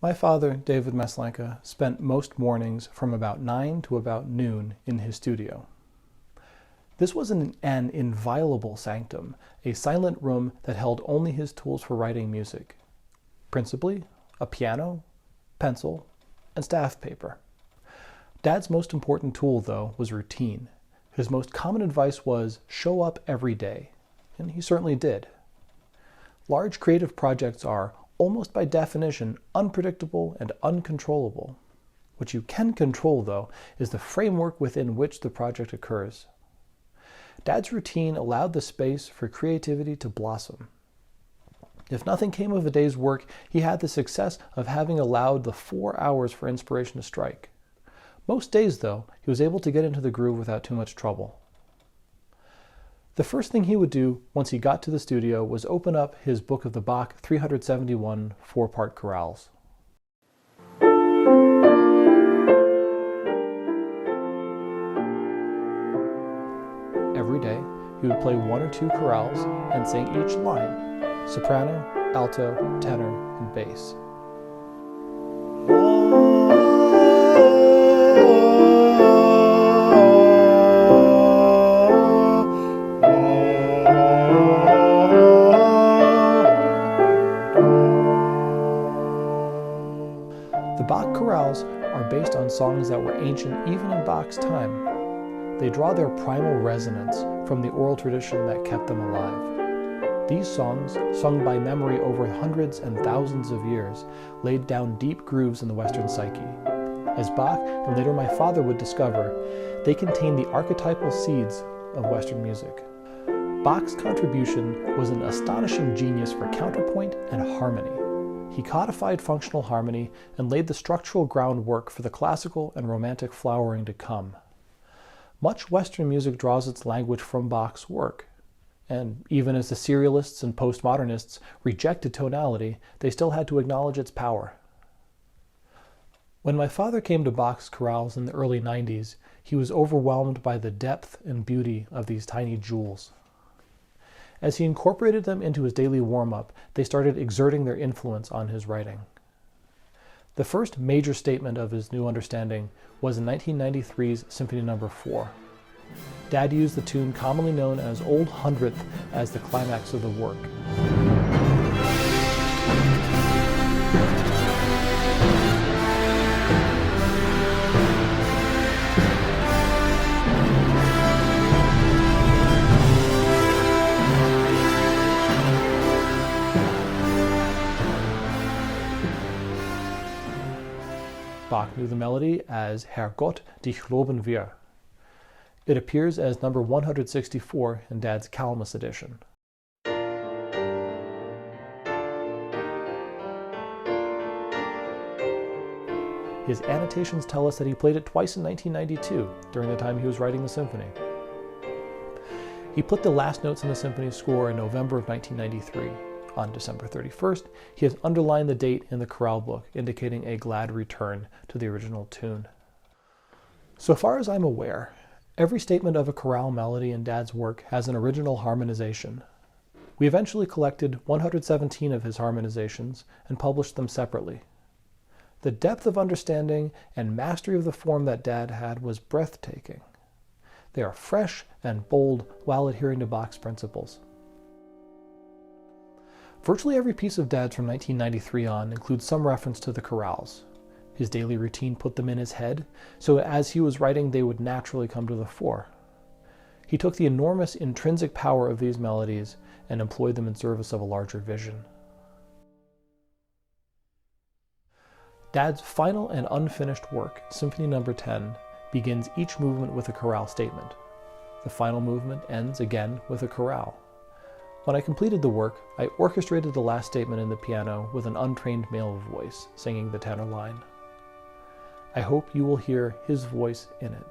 My father, David Maslanka, spent most mornings from about 9 to about noon in his studio. This was an inviolable sanctum, a silent room that held only his tools for writing music, principally a piano, pencil, and staff paper. Dad's most important tool, though, was routine. His most common advice was, show up every day, and he certainly did. Large creative projects are, almost by definition, unpredictable and uncontrollable. What you can control, though, is the framework within which the project occurs. Dad's routine allowed the space for creativity to blossom. If nothing came of a day's work, he had the success of having allowed the 4 hours for inspiration to strike. Most days, though, he was able to get into the groove without too much trouble. The first thing he would do once he got to the studio was open up his book of the Bach 371 4-part chorales. Every day, he would play 1 or 2 chorales and sing each line, soprano, alto, tenor, and bass. The Bach chorales are based on songs that were ancient even in Bach's time. They draw their primal resonance from the oral tradition that kept them alive. These songs, sung by memory over hundreds and thousands of years, laid down deep grooves in the Western psyche. As Bach and later my father would discover, they contain the archetypal seeds of Western music. Bach's contribution was an astonishing genius for counterpoint and harmony. He codified functional harmony and laid the structural groundwork for the classical and romantic flowering to come. Much Western music draws its language from Bach's work, and even as the serialists and postmodernists rejected tonality, they still had to acknowledge its power. When my father came to Bach's chorales in the early 90s, he was overwhelmed by the depth and beauty of these tiny jewels. As he incorporated them into his daily warm-up, they started exerting their influence on his writing. The first major statement of his new understanding was in 1993's Symphony No. 4. Dad used the tune commonly known as Old Hundredth as the climax of the work. Bach knew the melody as Herrgott, dich loben wir. It appears as number 164 in Dad's Calamus edition. His annotations tell us that he played it twice in 1992, during the time he was writing the symphony. He put the last notes in the symphony score in November of 1993. On December 31st, he has underlined the date in the chorale book, indicating a glad return to the original tune. So far as I'm aware, every statement of a chorale melody in Dad's work has an original harmonization. We eventually collected 117 of his harmonizations and published them separately. The depth of understanding and mastery of the form that Dad had was breathtaking. They are fresh and bold while adhering to Bach's principles. Virtually every piece of Dad's from 1993 on includes some reference to the chorales. His daily routine put them in his head, so as he was writing they would naturally come to the fore. He took the enormous intrinsic power of these melodies and employed them in service of a larger vision. Dad's final and unfinished work, Symphony No. 10, begins each movement with a chorale statement. The final movement ends again with a chorale. When I completed the work, I orchestrated the last statement in the piano with an untrained male voice, singing the tenor line. I hope you will hear his voice in it.